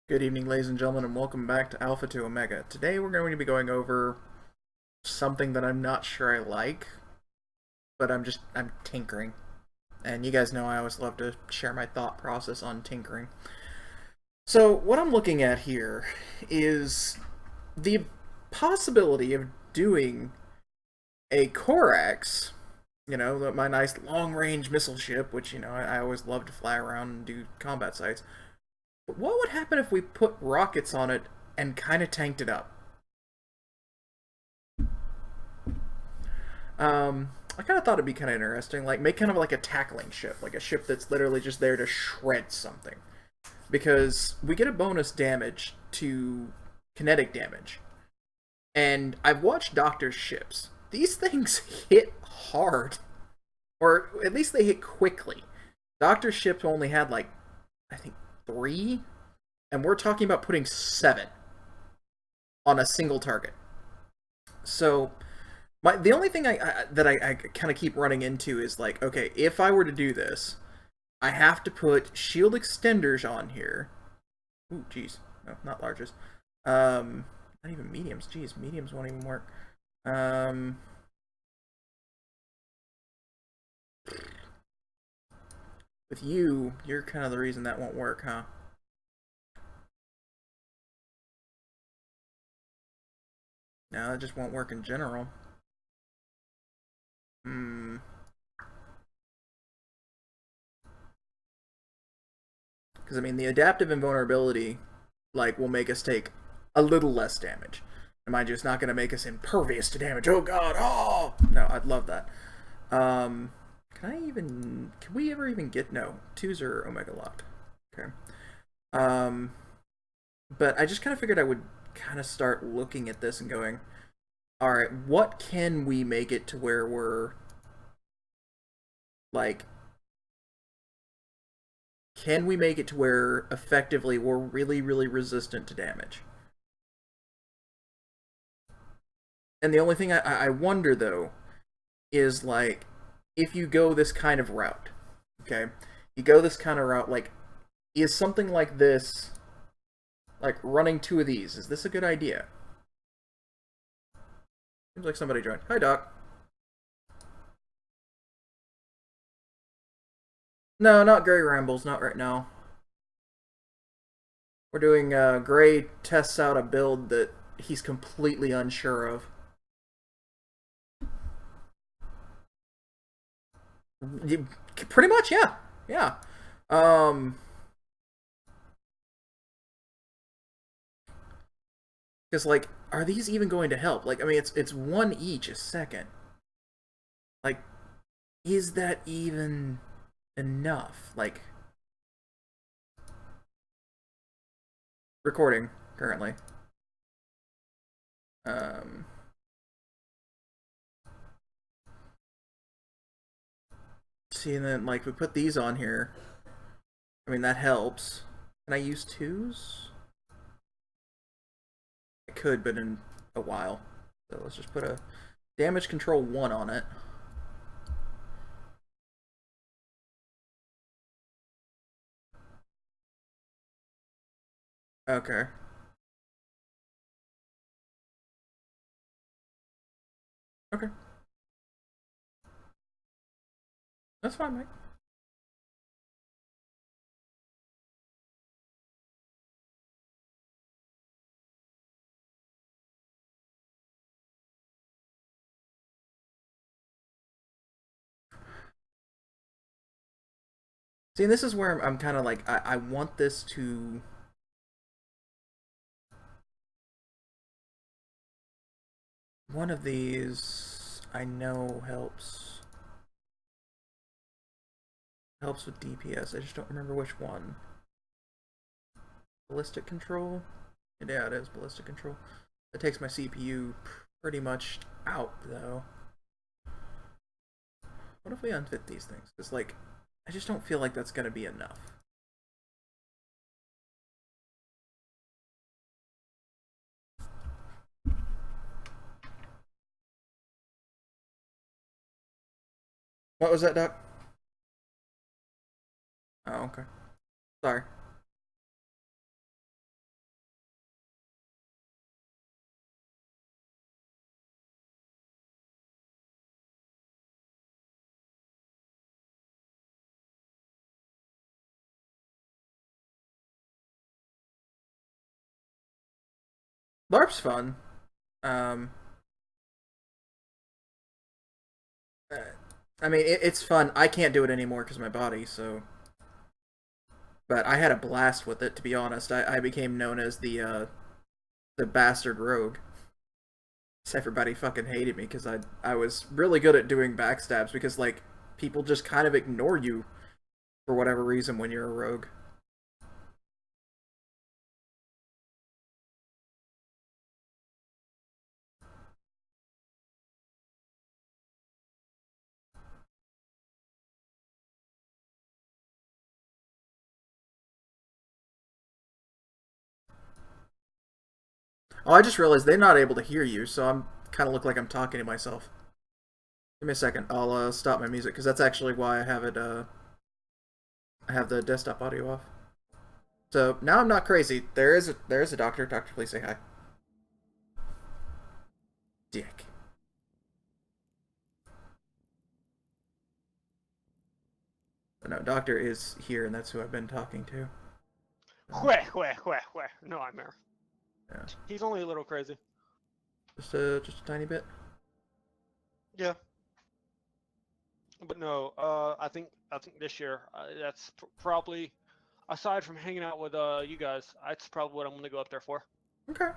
Good evening, ladies and gentlemen, and welcome back to Alpha to Omega. Today we're going to be going over something that I'm not sure I like, but I'm tinkering. And you guys know I always love to share my thought process on tinkering. So, what I'm looking at here is the possibility of doing a Corax, my nice long range missile ship, which, I always love to fly around and do combat sites. But what would happen if we put rockets on it and kind of tanked it up? I kind of thought it'd be kind of interesting, like make kind of like a tackling ship, like a ship that's literally just there to shred something. Because we get a bonus damage to kinetic damage, and I've watched Doctor's ships. These things hit hard, or at least they hit quickly. Doctor's ship only had like, I think, three, and we're talking about putting seven on a single target. So the only thing I kind of keep running into is like, okay, if I were to do this, I have to put shield extenders on here. Ooh, jeez, no, not larges. Not even mediums. Jeez, mediums won't even work. Um, with you, you're kind of the reason that won't work, huh? No, that just won't work in general. Hmm. Because I mean, the adaptive invulnerability, like, will make us take a little less damage. And mind you, it's not going to make us impervious to damage. Oh God! Oh no, I'd love that. Um, can we ever even get no twos are omega locked? Okay. Um, but I just kind of figured I would kind of start looking at this and going, all right, what can we make it to where we're like, can we make it to where effectively we're really, really resistant to damage? And the only thing I wonder though is like, if you go this kind of route, okay, you go this kind of route, like, is something like this, like running two of these, is this a good idea? Seems like somebody joined. Hi, Doc. No, not Gray Rambles, not right now. We're doing Gray tests out a build that he's completely unsure of. Pretty much, yeah, yeah. Um, because like, are these even going to help? Like, I mean, it's one each a second. Like, is that even enough? Like, recording currently. Um, see, and then like we put these on here. I mean, that helps. Can I use twos? I could, but in a while. So let's just put a damage control one on it. Okay. Okay. That's fine, Mike. See, this is where I'm kind of like, I want this to. One of these I know helps. Helps with DPS. I just don't remember which one. Ballistic control? Yeah, it is ballistic control. That takes my CPU pretty much out, though. What if we unfit these things? Because, like, I just don't feel like that's going to be enough. What was that, Doc? Oh, okay. Sorry. LARP's fun. Um, uh, I mean, it's fun. I can't do it anymore because of my body, so. But I had a blast with it, to be honest. I became known as the bastard rogue. So everybody fucking hated me because I was really good at doing backstabs because, like, people just kind of ignore you for whatever reason when you're a rogue. Oh, I just realized they're not able to hear you, so I'm kind of look like I'm talking to myself. Give me a second. I'll stop my music because that's actually why I have it. I have the desktop audio off. So now I'm not crazy. There is a doctor. Doctor, please say hi. Dick. But no, doctor is here, and that's who I've been talking to. Where? No, I'm here. Yeah. He's only a little crazy. Just a tiny bit. Yeah. But no, I think this year that's probably aside from hanging out with you guys, that's probably what I'm gonna go up there for. Okay.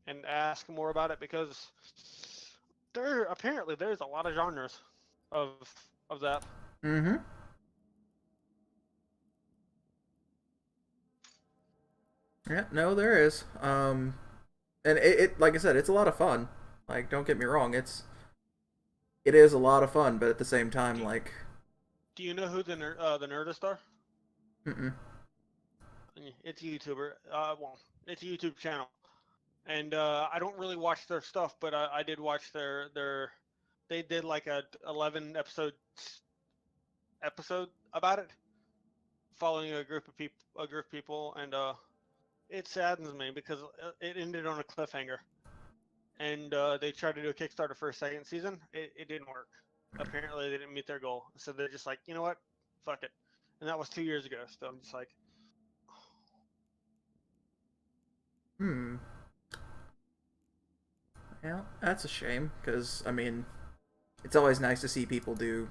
And ask more about it because there's a lot of genres of of that. Mm-hmm. Yeah, no, there is. And it like I said, it's a lot of fun. Like, don't get me wrong, it is a lot of fun, but at the same time, Do, like, do you know who the Nerdist are? mm-mm. It's a YouTuber. Well, it's a YouTube channel, and I don't really watch their stuff, but I did watch their. They did like a 11 episode about it, following a group of people, and it saddens me because it ended on a cliffhanger, and they tried to do a Kickstarter for a second season. It didn't work. Apparently, they didn't meet their goal, so they're just like, you know what, fuck it, and that was 2 years ago. So I'm just like, Hmm. Well, that's a shame because I mean, it's always nice to see people do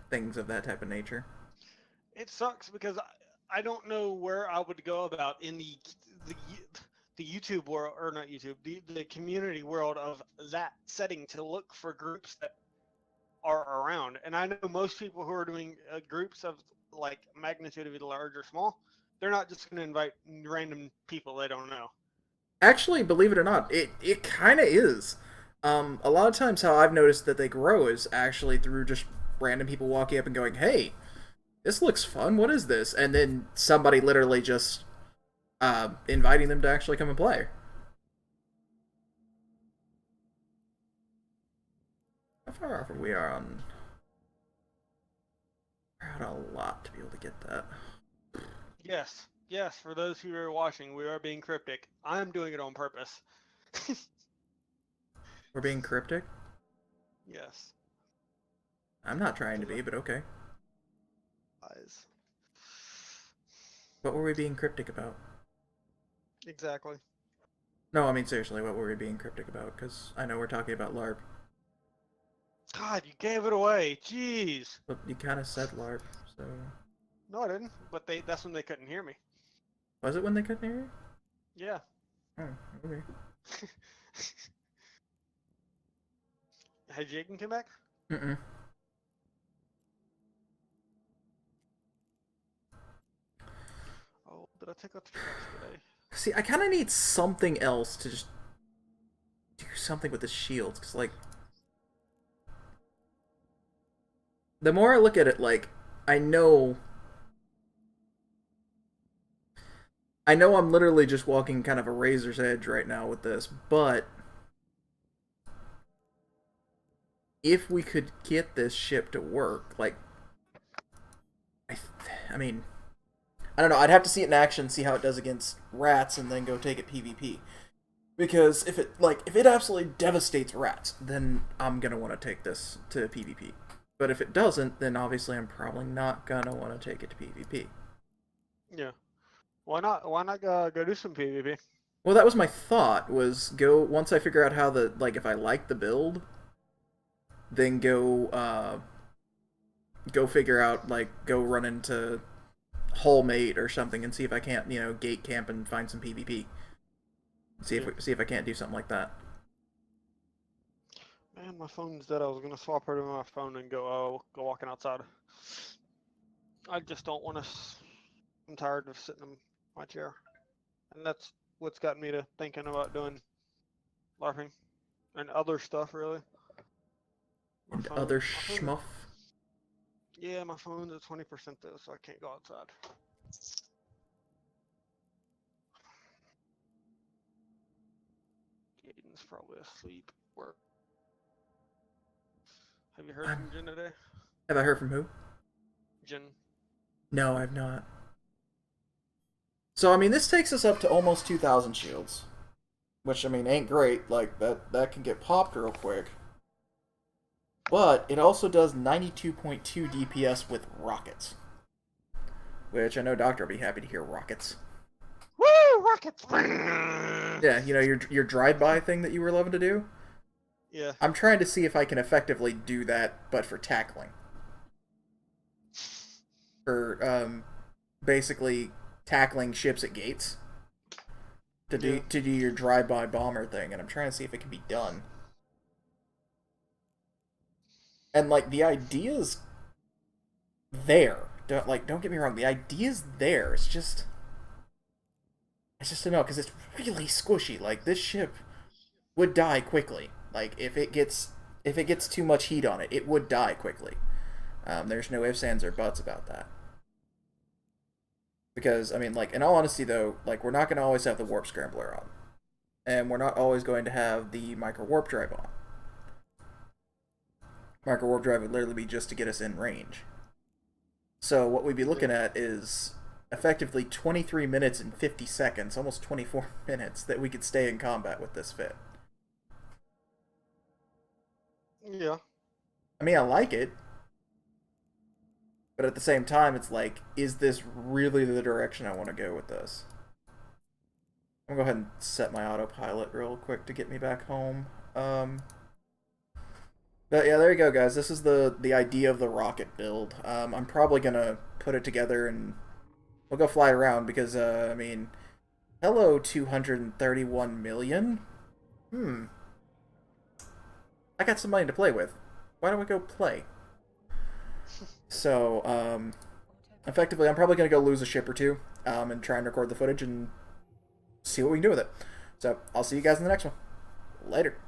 things of that type of nature. it sucks because I don't know where I would go about in the the YouTube world, or not YouTube, the community world of that setting to look for groups that are around. And I know most people who are doing groups of like magnitude of either large or small, they're not just going to invite random people they don't know. Actually, believe it or not, it kind of is. A lot of times, how I've noticed that they grow is actually through just random people walking up and going, "Hey, this looks fun. What is this?" And then somebody literally just inviting them to actually come and play. How far off are we are on? We're out a lot to be able to get that. Yes. For those who are watching, we are being cryptic. I'm doing it on purpose. We're being cryptic. Yes. I'm not trying to be, but okay. Eyes. What were we being cryptic about? Exactly. No, I mean seriously, what were we being cryptic about? Because I know we're talking about LARP. God, you gave it away. Jeez. But you kind of said LARP, so No, I didn't. But that's when they couldn't hear me. was it when they couldn't hear you? Yeah. Oh, okay. Has Jaden come back? Mm-mm. Oh, did I take out the trash today? See, I kind of need something else to just do something with the shields, because, like, the more I look at it, like, I know... I know I'm literally just walking kind of a razor's edge right now with this, but if we could get this ship to work, like, I mean, I don't know. I'd have to see it in action, see how it does against rats, and then go take it PvP. Because if it absolutely devastates rats, then I'm gonna want to take this to PvP. But if it doesn't, then obviously I'm probably not gonna want to take it to PvP. Yeah. Why not? Why not go do some PvP? Well, that was my thought. Was go once I figure out how the like if I like the build, then go figure out like go run into Hullmate or something and see if I can't gate camp and find some PvP. See if I can't do something like that. Man, my phone's dead. I was gonna swap her to my phone and go walking outside. I just don't want to. I'm tired of sitting in my chair, and that's what's got me to thinking about doing LARPing and other stuff. Really. And other schmuff. Yeah, my phone's at 20% though, so I can't go outside. Aiden's probably asleep. Work. Have you heard from Jen today? Have I heard from who? Jen. No, I've not. So I mean, this takes us up to almost 2,000 shields, which I mean ain't great. Like that can get popped real quick. But it also does 92.2 DPS with rockets, which I know Doctor will be happy to hear rockets. Woo, rockets! Yeah, your drive-by thing that you were loving to do. Yeah. I'm trying to see if I can effectively do that, but for tackling. For basically tackling ships at gates to do your drive-by bomber thing, and I'm trying to see if it can be done. And like the idea's there. Don't get me wrong. The idea's there. It's just a no, because it's really squishy. Like this ship would die quickly. Like if it gets too much heat on it, it would die quickly. There's no ifs, ands, or buts about that. Because I mean, like in all honesty, though, like we're not going to always have the warp scrambler on, and we're not always going to have the micro warp drive on. Micro warp drive would literally be just to get us in range. So what we'd be looking at is effectively 23 minutes and 50 seconds, almost 24 minutes, that we could stay in combat with this fit. Yeah. I mean, I like it. But at the same time, it's like, is this really the direction I want to go with this? I'm going to go ahead and set my autopilot real quick to get me back home. But yeah, there you go, guys. This is the idea of the rocket build. I'm probably going to put it together and we'll go fly around because, I mean, hello, 231 million? I got some money to play with. Why don't we go play? So, effectively, I'm probably going to go lose a ship or two and try and record the footage and see what we can do with it. So, I'll see you guys in the next one. Later.